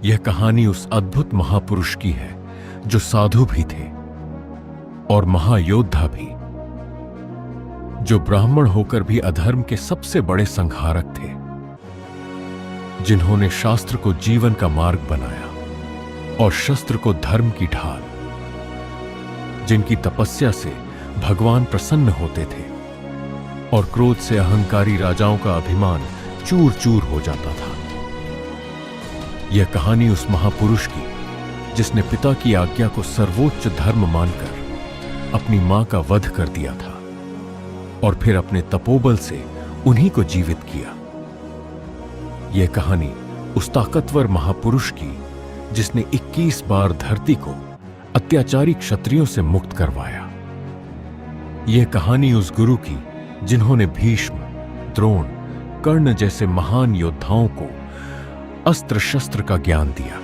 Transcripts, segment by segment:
यह कहानी उस अद्भुत महापुरुष की है जो साधु भी थे और महायोद्धा भी, जो ब्राह्मण होकर भी अधर्म के सबसे बड़े संहारक थे, जिन्होंने शास्त्र को जीवन का मार्ग बनाया और शस्त्र को धर्म की ढाल, जिनकी तपस्या से भगवान प्रसन्न होते थे और क्रोध से अहंकारी राजाओं का अभिमान चूर चूर हो जाता था। यह कहानी उस महापुरुष की जिसने पिता की आज्ञा को सर्वोच्च धर्म मानकर अपनी मां का वध कर दिया था और फिर अपने तपोबल से उन्हीं को जीवित किया। यह कहानी उस ताकतवर महापुरुष की जिसने 21 बार धरती को अत्याचारी क्षत्रियों से मुक्त करवाया। यह कहानी उस गुरु की जिन्होंने भीष्म, द्रोण, कर्ण जैसे महान योद्धाओं को अस्त्र शस्त्र का ज्ञान दिया।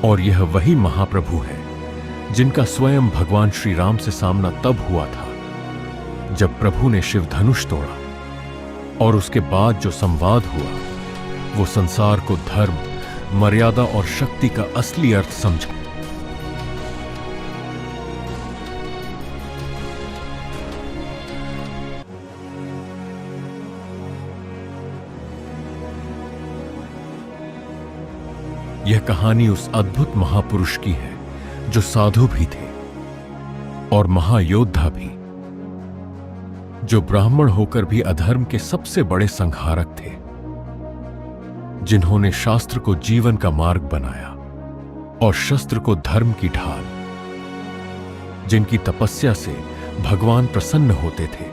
और यह वही महाप्रभु है जिनका स्वयं भगवान श्री राम से सामना तब हुआ था जब प्रभु ने शिव धनुष तोड़ा और उसके बाद जो संवाद हुआ वो संसार को धर्म, मर्यादा और शक्ति का असली अर्थ समझा। यह कहानी उस अद्भुत महापुरुष की है जो साधु भी थे और महायोद्धा भी, जो ब्राह्मण होकर भी अधर्म के सबसे बड़े संहारक थे, जिन्होंने शास्त्र को जीवन का मार्ग बनाया और शस्त्र को धर्म की ढाल, जिनकी तपस्या से भगवान प्रसन्न होते थे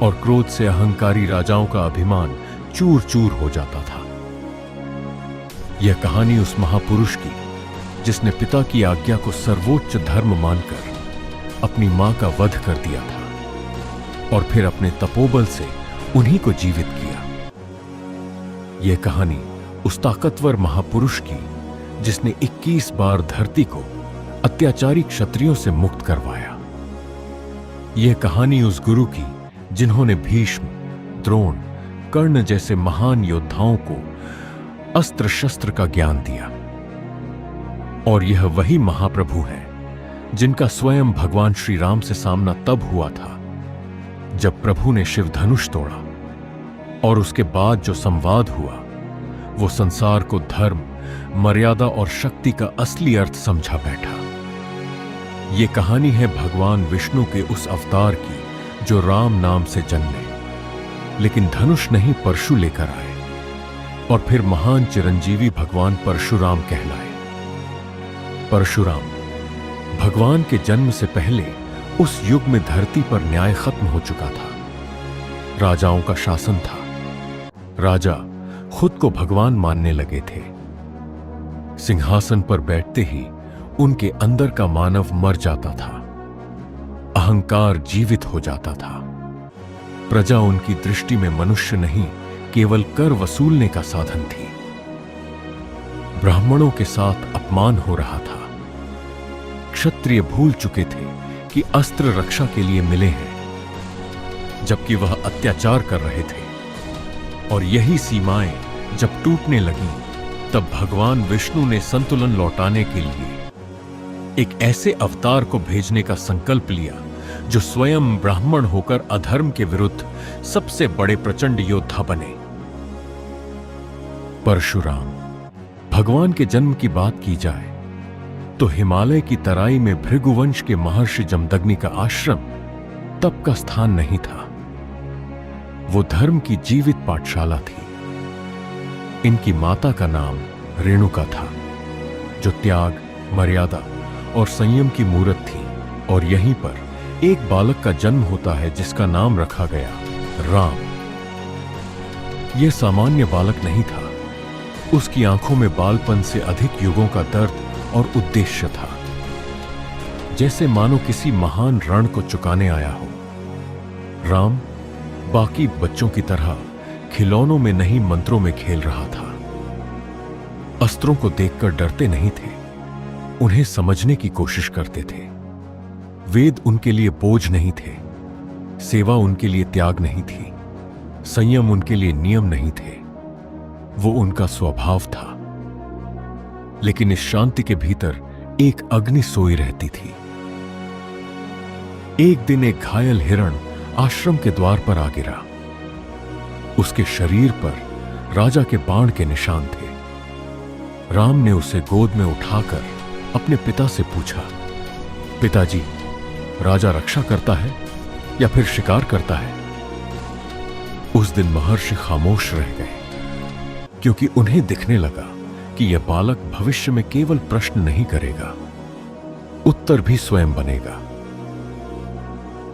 और क्रोध से अहंकारी राजाओं का अभिमान चूर चूर हो जाता था। यह कहानी उस महापुरुष की जिसने पिता की आज्ञा को सर्वोच्च धर्म मानकर अपनी मां का वध कर दिया था और फिर अपने तपोबल से उन्हीं को जीवित किया। यह कहानी उस ताकतवर महापुरुष की जिसने 21 बार धरती को अत्याचारी क्षत्रियों से मुक्त करवाया। यह कहानी उस गुरु की जिन्होंने भीष्म, द्रोण, कर्ण जैसे महान योद्धाओं को अस्त्र शस्त्र का ज्ञान दिया। और यह वही महाप्रभु है जिनका स्वयं भगवान श्री राम से सामना तब हुआ था जब प्रभु ने शिव धनुष तोड़ा और उसके बाद जो संवाद हुआ वो संसार को धर्म, मर्यादा और शक्ति का असली अर्थ समझा बैठा। ये कहानी है भगवान विष्णु के उस अवतार की जो राम नाम से जन्मे, लेकिन धनुष नहीं परशु लेकर आए और फिर महान चिरंजीवी भगवान परशुराम कहलाए। परशुराम भगवान के जन्म से पहले उस युग में धरती पर न्याय खत्म हो चुका था। राजाओं का शासन था। राजा खुद को भगवान मानने लगे थे। सिंहासन पर बैठते ही उनके अंदर का मानव मर जाता था। अहंकार जीवित हो जाता था। प्रजा उनकी दृष्टि में मनुष्य नहीं, केवल कर वसूलने का साधन थी। ब्राह्मणों के साथ अपमान हो रहा था। क्षत्रिय भूल चुके थे कि अस्त्र रक्षा के लिए मिले हैं, जबकि वह अत्याचार कर रहे थे। और यही सीमाएं जब टूटने लगीं, तब भगवान विष्णु ने संतुलन लौटाने के लिए एक ऐसे अवतार को भेजने का संकल्प लिया जो स्वयं ब्राह्मण होकर अधर्म के विरुद्ध सबसे बड़े प्रचंड योद्धा बने। परशुराम। भगवान के जन्म की बात की जाए तो हिमालय की तराई में भृगुवंश के महर्षि जमदग्नि का आश्रम तप का स्थान नहीं था। वो धर्म की जीवित पाठशाला थी। इनकी माता का नाम रेणुका था, जो त्याग, मर्यादा और संयम की मूरत थी। और यहीं पर एक बालक का जन्म होता है जिसका नाम रखा गया राम। यह सामान्य बालक नहीं था। उसकी आंखों में बालपन से अधिक युगों का दर्द और उद्देश्य था, जैसे मानो किसी महान रण को चुकाने आया हो। राम बाकी बच्चों की तरह खिलौनों में नहीं, मंत्रों में खेल रहा था। अस्त्रों को देखकर डरते नहीं थे, उन्हें समझने की कोशिश करते थे। वेद उनके लिए बोझ नहीं थे, सेवा उनके लिए त्याग नहीं थी, संयम उनके लिए नियम नहीं थे। वो उनका स्वभाव था। लेकिन इस शांति के भीतर एक अग्नि सोई रहती थी। एक दिन एक घायल हिरण आश्रम के द्वार पर आ गिरा। उसके शरीर पर राजा के बाण के निशान थे। राम ने उसे गोद में उठाकर अपने पिता से पूछा, पिताजी, राजा रक्षा करता है या फिर शिकार करता है? उस दिन महर्षि खामोश रह गए, क्योंकि उन्हें दिखने लगा कि यह बालक भविष्य में केवल प्रश्न नहीं करेगा, उत्तर भी स्वयं बनेगा।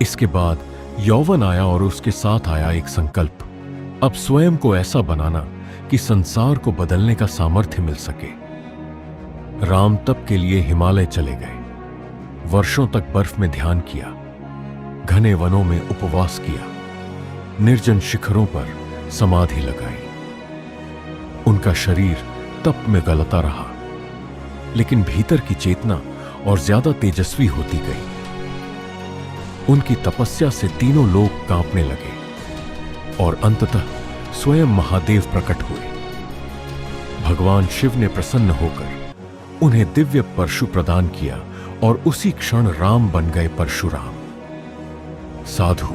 इसके बाद यौवन आया और उसके साथ आया एक संकल्प, अब स्वयं को ऐसा बनाना कि संसार को बदलने का सामर्थ्य मिल सके। राम तप के लिए हिमालय चले गए। वर्षों तक बर्फ में ध्यान किया, घने वनों में उपवास किया, निर्जन शिखरों पर समाधि लगाई। उनका शरीर तप में गलता रहा, लेकिन भीतर की चेतना और ज्यादा तेजस्वी होती गई। उनकी तपस्या से तीनों लोग कांपने लगे और अंततः स्वयं महादेव प्रकट हुए। भगवान शिव ने प्रसन्न होकर उन्हें दिव्य परशु प्रदान किया और उसी क्षण राम बन गए परशुराम, साधु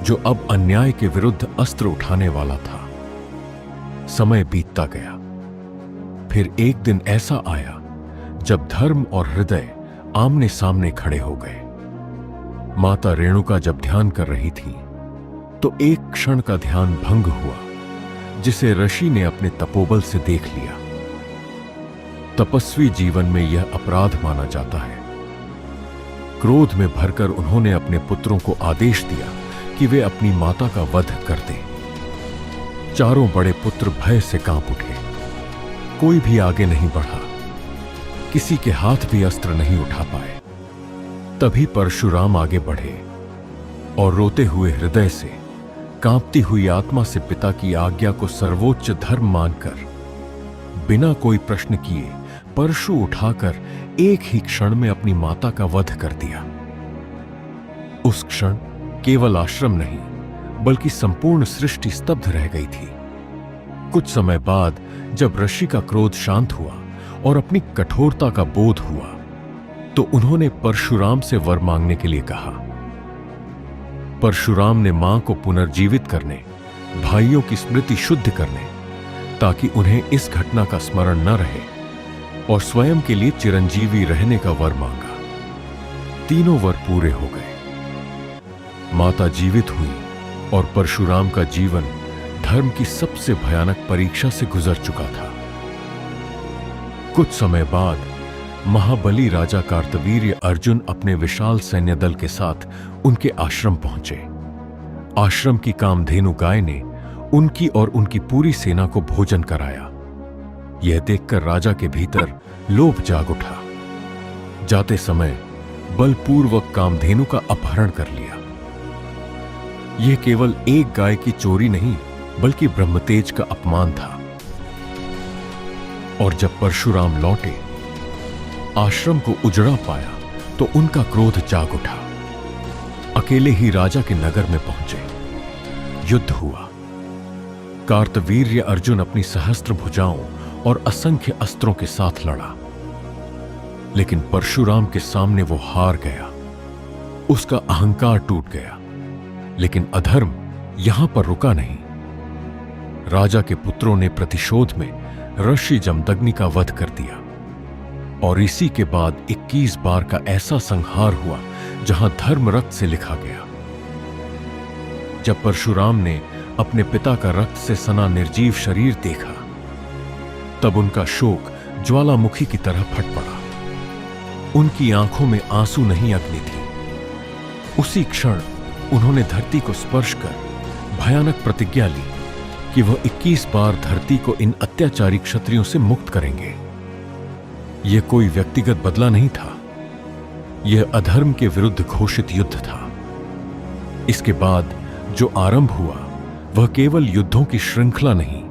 जो अब अन्याय के विरुद्ध अस्त्र उठाने वाला था। समय बीतता गया। फिर एक दिन ऐसा आया जब धर्म और हृदय आमने सामने खड़े हो गए। माता रेणुका जब ध्यान कर रही थी तो एक क्षण का ध्यान भंग हुआ, जिसे ऋषि ने अपने तपोबल से देख लिया। तपस्वी जीवन में यह अपराध माना जाता है। क्रोध में भरकर उन्होंने अपने पुत्रों को आदेश दिया कि वे अपनी माता का वध कर दें। चारों बड़े पुत्र भय से कांप उठे। कोई भी आगे नहीं बढ़ा, किसी के हाथ भी अस्त्र नहीं उठा पाए। तभी परशुराम आगे बढ़े और रोते हुए हृदय से, कांपती हुई आत्मा से पिता की आज्ञा को सर्वोच्च धर्म मानकर बिना कोई प्रश्न किए परशु उठाकर एक ही क्षण में अपनी माता का वध कर दिया। उस क्षण केवल आश्रम नहीं बल्कि संपूर्ण सृष्टि स्तब्ध रह गई थी। कुछ समय बाद जब ऋषि का क्रोध शांत हुआ और अपनी कठोरता का बोध हुआ तो उन्होंने परशुराम से वर मांगने के लिए कहा। परशुराम ने मां को पुनर्जीवित करने, भाइयों की स्मृति शुद्ध करने, ताकि उन्हें इस घटना का स्मरण न रहे, और स्वयं के लिए चिरंजीवी रहने का वर मांगा। तीनों वर पूरे हो गए। माता जीवित हुई और परशुराम का जीवन धर्म की सबसे भयानक परीक्षा से गुजर चुका था। कुछ समय बाद महाबली राजा कार्तवीर्य अर्जुन अपने विशाल सैन्य दल के साथ उनके आश्रम पहुंचे। आश्रम की कामधेनु गाय ने उनकी और उनकी पूरी सेना को भोजन कराया। यह देखकर राजा के भीतर लोभ जाग उठा। जाते समय बलपूर्वक कामधेनु का अपहरण कर लिया। यह केवल एक गाय की चोरी नहीं बल्कि ब्रह्मतेज का अपमान था। और जब परशुराम लौटे, आश्रम को उजड़ा पाया तो उनका क्रोध जाग उठा। अकेले ही राजा के नगर में पहुंचे। युद्ध हुआ। कार्तवीर्य अर्जुन अपनी सहस्त्र भुजाओं और असंख्य अस्त्रों के साथ लड़ा, लेकिन परशुराम के सामने वो हार गया। उसका अहंकार टूट गया। लेकिन अधर्म यहां पर रुका नहीं। राजा के पुत्रों ने प्रतिशोध में ऋषि जमदग्नि का वध कर दिया, और इसी के बाद 21 बार का ऐसा संहार हुआ जहां धर्म रक्त से लिखा गया। जब परशुराम ने अपने पिता का रक्त से सना निर्जीव शरीर देखा, तब उनका शोक ज्वालामुखी की तरह फट पड़ा। उनकी आंखों में आंसू नहीं, अग्नि थी। उसी क्षण उन्होंने धरती को स्पर्श कर भयानक प्रतिज्ञा ली कि वह 21 बार धरती को इन अत्याचारी क्षत्रियों से मुक्त करेंगे। यह कोई व्यक्तिगत बदला नहीं था, यह अधर्म के विरुद्ध घोषित युद्ध था। इसके बाद जो आरंभ हुआ वह केवल युद्धों की श्रृंखला नहीं,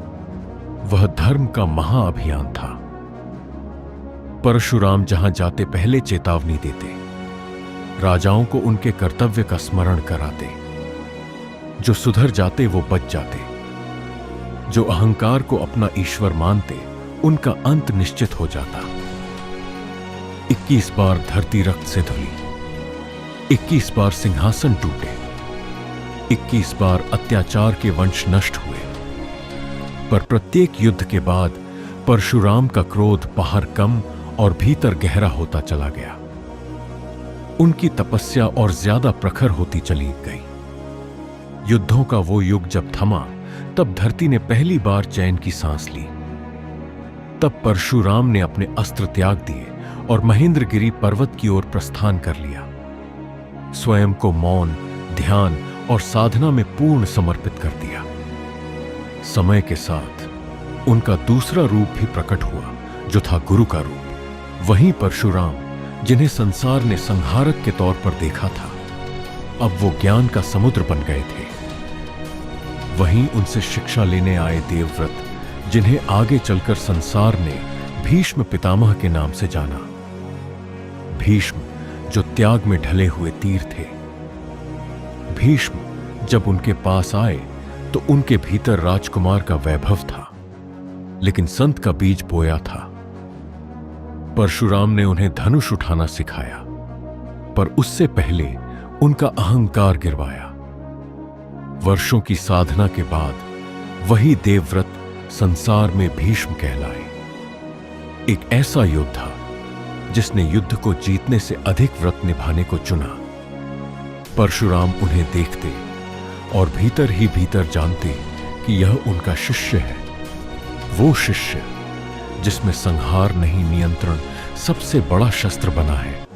वह धर्म का महाअभियान था। परशुराम जहां जाते पहले चेतावनी देते, राजाओं को उनके कर्तव्य का स्मरण कराते। जो सुधर जाते वो बच जाते, जो अहंकार को अपना ईश्वर मानते उनका अंत निश्चित हो जाता। 21 बार धरती रक्त से धुली, 21 बार सिंहासन टूटे, 21 बार अत्याचार के वंश नष्ट हुए। पर प्रत्येक युद्ध के बाद परशुराम का क्रोध बाहर कम और भीतर गहरा होता चला गया। उनकी तपस्या और ज्यादा प्रखर होती चली गई। युद्धों का वो युग जब थमा, तब धरती ने पहली बार चैन की सांस ली। तब परशुराम ने अपने अस्त्र त्याग दिए और महेंद्रगिरी पर्वत की ओर प्रस्थान कर लिया। स्वयं को मौन, ध्यान और साधना में पूर्ण समर्पित कर दिया। समय के साथ उनका दूसरा रूप भी प्रकट हुआ, जो था गुरु का रूप। वहीं परशुराम, जिन्हें संसार ने संहारक के तौर पर देखा था, अब वो ज्ञान का समुद्र बन गए थे। वहीं उनसे शिक्षा लेने आए देवव्रत, जिन्हें आगे चलकर संसार ने भीष्म पितामह के नाम से जाना। भीष्म, जो त्याग में ढले हुए तीर थे। भीष्म जब उनके पास आए तो उनके भीतर राजकुमार का वैभव था, लेकिन संत का बीज बोया था। परशुराम ने उन्हें धनुष उठाना सिखाया, पर उससे पहले उनका अहंकार गिरवाया। वर्षों की साधना के बाद वही देवव्रत संसार में भीष्म कहलाए। एक ऐसा योद्धा जिसने युद्ध को जीतने से अधिक व्रत निभाने को चुना। परशुराम उन्हें देखते और भीतर ही भीतर जानते कि यह उनका शिष्य है। वो शिष्य जिसमें संहार नहीं, नियंत्रण सबसे बड़ा शस्त्र बना है।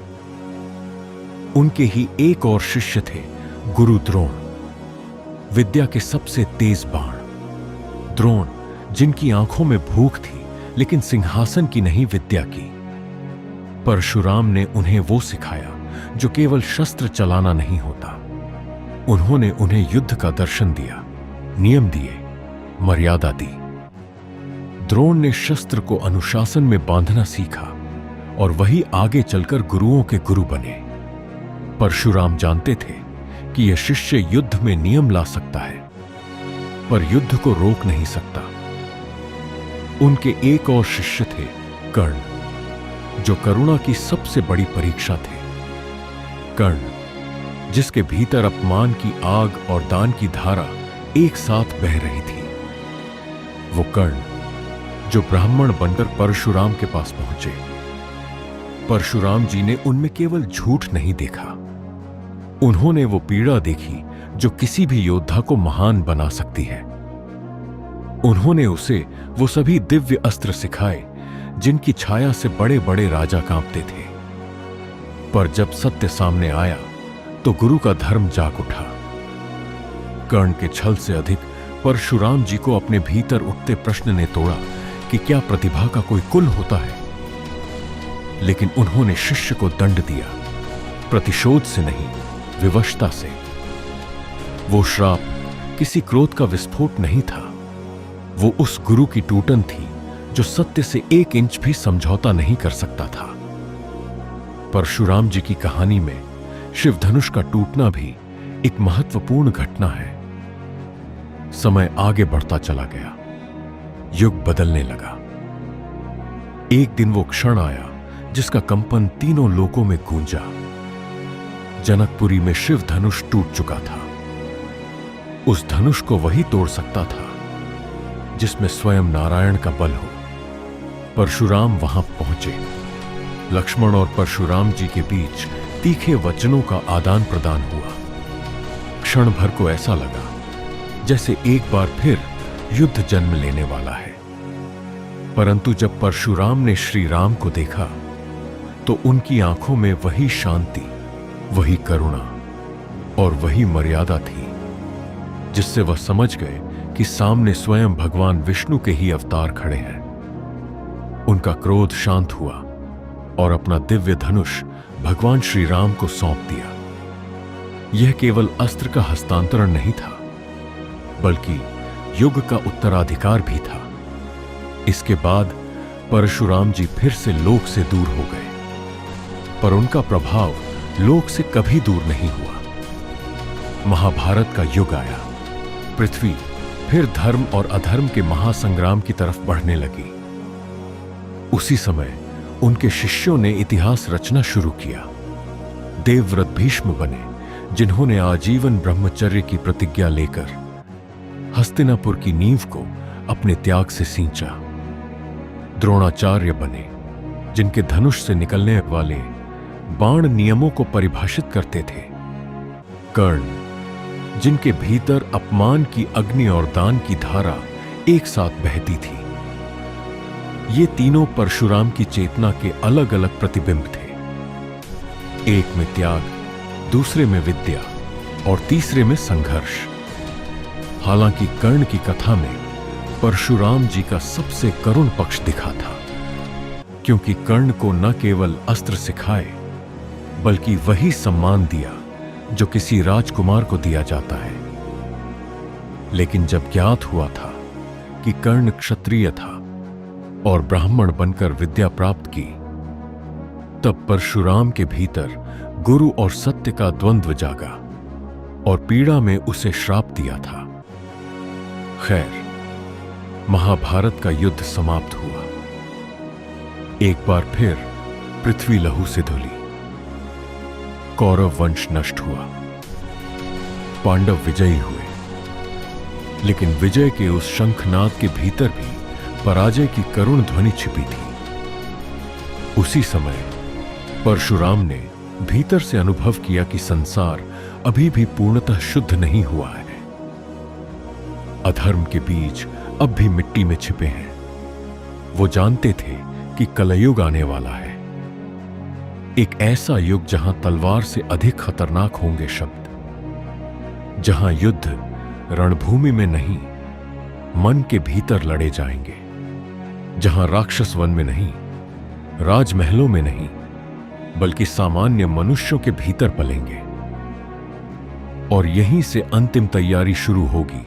उनके ही एक और शिष्य थे, गुरु द्रोण, विद्या के सबसे तेज बाण। द्रोण, जिनकी आंखों में भूख थी, लेकिन सिंहासन की नहीं, विद्या की। परशुराम ने उन्हें वो सिखाया जो केवल शस्त्र चलाना नहीं होता। उन्होंने उन्हें युद्ध का दर्शन दिया, नियम दिए, मर्यादा दी। द्रोण ने शस्त्र को अनुशासन में बांधना सीखा और वही आगे चलकर गुरुओं के गुरु बने। परशुराम जानते थे कि यह शिष्य युद्ध में नियम ला सकता है, पर युद्ध को रोक नहीं सकता। उनके एक और शिष्य थे, कर्ण, जो करुणा की सबसे बड़ी परीक्षा थे। कर्ण, जिसके भीतर अपमान की आग और दान की धारा एक साथ बह रही थी। वो कर्ण, जो ब्राह्मण बनकर परशुराम के पास पहुंचे। परशुराम जी ने उनमें केवल झूठ नहीं देखा, उन्होंने वो पीड़ा देखी जो किसी भी योद्धा को महान बना सकती है। उन्होंने उसे वो सभी दिव्य अस्त्र सिखाए जिनकी छाया से बड़े बड़े राजा कांपते थे। पर जब सत्य सामने आया तो गुरु का धर्म जाग उठा। कर्ण के छल से अधिक परशुराम जी को अपने भीतर उठते प्रश्न ने तोड़ा कि क्या प्रतिभा का कोई कुल होता है। लेकिन उन्होंने शिष्य को दंड दिया, प्रतिशोध से नहीं, विवशता से। वो श्राप किसी क्रोध का विस्फोट नहीं था, वो उस गुरु की टूटन थी जो सत्य से 1 इंच भी समझौता नहीं कर सकता था। परशुराम जी की कहानी में शिवधनुष का टूटना भी एक महत्वपूर्ण घटना है। समय आगे बढ़ता चला गया, युग बदलने लगा। एक दिन वो क्षण आया जिसका कंपन तीनों लोकों में गूंजा। जनकपुरी में शिव धनुष टूट चुका था। उस धनुष को वही तोड़ सकता था जिसमें स्वयं नारायण का बल हो। परशुराम वहां पहुंचे। लक्ष्मण और परशुराम जी के बीच तीखे वचनों का आदान प्रदान हुआ। क्षण भर को ऐसा लगा जैसे एक बार फिर युद्ध जन्म लेने वाला है। परंतु जब परशुराम ने श्री राम को देखा तो उनकी आंखों में वही शांति, वही करुणा और वही मर्यादा थी जिससे वह समझ गए कि सामने स्वयं भगवान विष्णु के ही अवतार खड़े हैं। उनका क्रोध शांत हुआ और अपना दिव्य धनुष भगवान श्री राम को सौंप दिया। यह केवल अस्त्र का हस्तांतरण नहीं था, बल्कि युग का उत्तराधिकार भी था। इसके बाद परशुराम जी फिर से लोक से दूर हो गए, पर उनका प्रभाव लोक से कभी दूर नहीं हुआ। महाभारत का युग आया। पृथ्वी फिर धर्म और अधर्म के महासंग्राम की तरफ बढ़ने लगी। उसी समय उनके शिष्यों ने इतिहास रचना शुरू किया। देवव्रत भीष्म बने, जिन्होंने आजीवन ब्रह्मचर्य की प्रतिज्ञा लेकर हस्तिनापुर की नींव को अपने त्याग से सींचा। द्रोणाचार्य बने, जिनके धनुष से निकलने वाले बाण नियमों को परिभाषित करते थे। कर्ण, जिनके भीतर अपमान की अग्नि और दान की धारा एक साथ बहती थी। ये तीनों परशुराम की चेतना के अलग अलग प्रतिबिंब थे। एक में त्याग, दूसरे में विद्या और तीसरे में संघर्ष। हालांकि कर्ण की कथा में परशुराम जी का सबसे करुण पक्ष दिखा था, क्योंकि कर्ण को न केवल अस्त्र सिखाए बल्कि वही सम्मान दिया जो किसी राजकुमार को दिया जाता है। लेकिन जब ज्ञात हुआ था कि कर्ण क्षत्रिय था और ब्राह्मण बनकर विद्या प्राप्त की, तब परशुराम के भीतर गुरु और सत्य का द्वंद्व जागा और पीड़ा में उसे श्राप दिया था। खैर, महाभारत का युद्ध समाप्त हुआ। एक बार फिर पृथ्वी लहू से धुली। कौरव वंश नष्ट हुआ। पांडव विजयी हुए। लेकिन विजय के उस शंखनाद के भीतर भी पराजय की करुण ध्वनि छिपी थी। उसी समय परशुराम ने भीतर से अनुभव किया कि संसार अभी भी पूर्णतः शुद्ध नहीं हुआ है। अधर्म के बीज अब भी मिट्टी में छिपे हैं। वो जानते थे कि कलयुग आने वाला है, एक ऐसा युग जहां तलवार से अधिक खतरनाक होंगे शब्द, जहां युद्ध रणभूमि में नहीं मन के भीतर लड़े जाएंगे, जहां राक्षस वन में नहीं, राजमहलों में नहीं, बल्कि सामान्य मनुष्यों के भीतर पलेंगे। और यहीं से अंतिम तैयारी शुरू होगी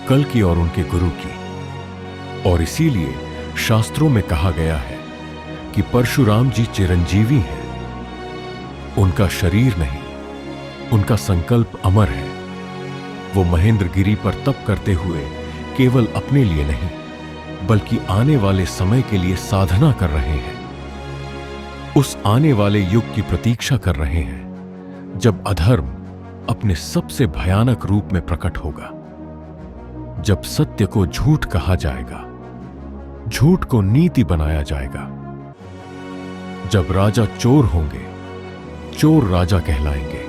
कल की और उनके गुरु की। और इसीलिए शास्त्रों में कहा गया है कि परशुराम जी चिरंजीवी हैं। उनका शरीर नहीं, उनका संकल्प अमर है। वो महेंद्रगिरी पर तप करते हुए केवल अपने लिए नहीं, बल्कि आने वाले समय के लिए साधना कर रहे हैं। उस आने वाले युग की प्रतीक्षा कर रहे हैं जब अधर्म अपने सबसे भयानक रूप में प्रकट होगा, जब सत्य को झूठ कहा जाएगा, झूठ को नीति बनाया जाएगा, जब राजा चोर होंगे, चोर राजा कहलाएंगे,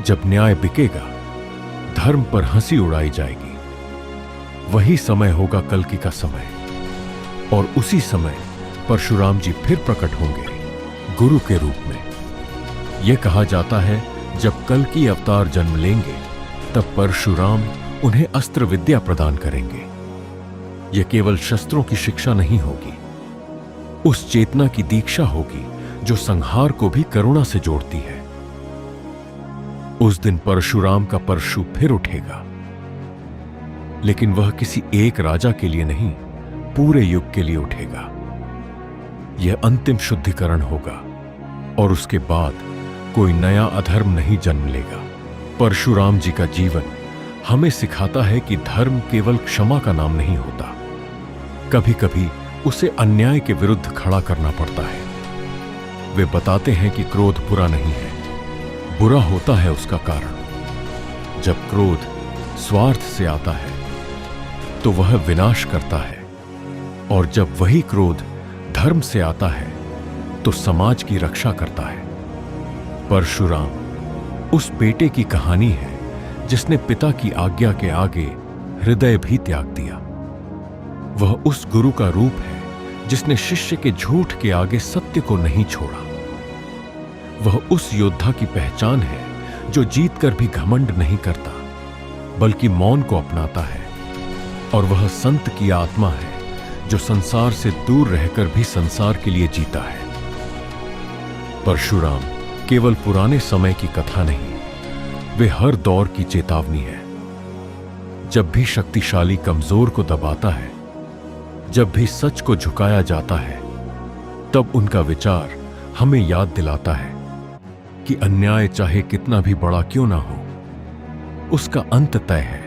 जब न्याय बिकेगा, धर्म पर हंसी उड़ाई जाएगी। वही समय होगा कल्कि का समय। और उसी समय परशुराम जी फिर प्रकट होंगे गुरु के रूप में। यह कहा जाता है जब कल्कि अवतार जन्म लेंगे तब परशुराम उन्हें अस्त्र विद्या प्रदान करेंगे। यह केवल शस्त्रों की शिक्षा नहीं होगी, उस चेतना की दीक्षा होगी जो संहार को भी करुणा से जोड़ती है। उस दिन परशुराम का परशु फिर उठेगा, लेकिन वह किसी एक राजा के लिए नहीं, पूरे युग के लिए उठेगा। यह अंतिम शुद्धिकरण होगा और उसके बाद कोई नया अधर्म नहीं जन्म लेगा। परशुराम जी का जीवन हमें सिखाता है कि धर्म केवल क्षमा का नाम नहीं होता, कभी कभी उसे अन्याय के विरुद्ध खड़ा करना पड़ता है। वे बताते हैं कि क्रोध बुरा नहीं है, बुरा होता है उसका कारण। जब क्रोध स्वार्थ से आता है तो वह विनाश करता है, और जब वही क्रोध धर्म से आता है तो समाज की रक्षा करता है। परशुराम उस बेटे की कहानी है जिसने पिता की आज्ञा के आगे हृदय भी त्याग दिया। वह उस गुरु का रूप है जिसने शिष्य के झूठ के आगे सत्य को नहीं छोड़ा। वह उस योद्धा की पहचान है जो जीतकर भी घमंड नहीं करता, बल्कि मौन को अपनाता है। और वह संत की आत्मा है जो संसार से दूर रहकर भी संसार के लिए जीता है। परशुराम केवल पुराने समय की कथा नहीं, वे हर दौर की चेतावनी है। जब भी शक्तिशाली कमजोर को दबाता है, जब भी सच को झुकाया जाता है, तब उनका विचार हमें याद दिलाता है कि अन्याय चाहे कितना भी बड़ा क्यों ना हो, उसका अंत तय है।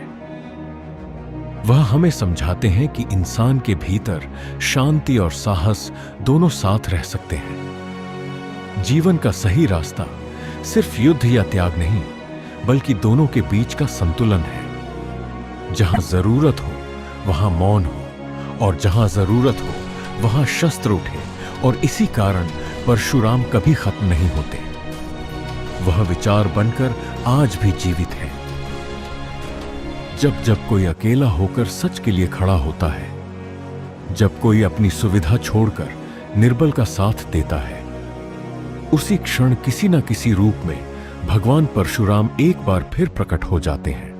वह हमें समझाते हैं कि इंसान के भीतर शांति और साहस दोनों साथ रह सकते हैं। जीवन का सही रास्ता सिर्फ युद्ध या त्याग नहीं, बल्कि दोनों के बीच का संतुलन है। जहां जरूरत हो वहां मौन हो, और जहां जरूरत हो वहां शस्त्र उठे। और इसी कारण परशुराम कभी खत्म नहीं होते। वह विचार बनकर आज भी जीवित है। जब जब कोई अकेला होकर सच के लिए खड़ा होता है, जब कोई अपनी सुविधा छोड़कर निर्बल का साथ देता है, उसी क्षण किसी न किसी रूप में भगवान परशुराम एक बार फिर प्रकट हो जाते हैं।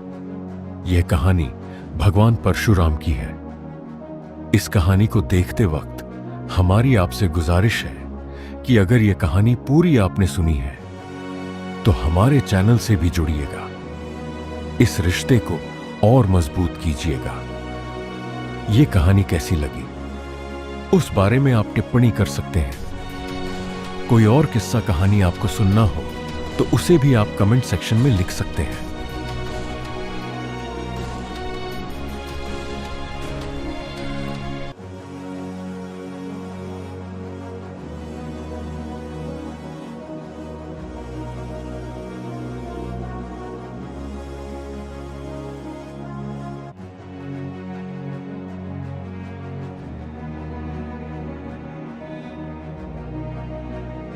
यह कहानी भगवान परशुराम की है। इस कहानी को देखते वक्त हमारी आपसे गुजारिश है कि अगर यह कहानी पूरी आपने सुनी है तो हमारे चैनल से भी जुड़िएगा। इस रिश्ते को और मजबूत कीजिएगा। यह कहानी कैसी लगी उस बारे में आप टिप्पणी कर सकते हैं। कोई और किस्सा कहानी आपको सुनना हो तो उसे भी आप कमेंट सेक्शन में लिख सकते हैं।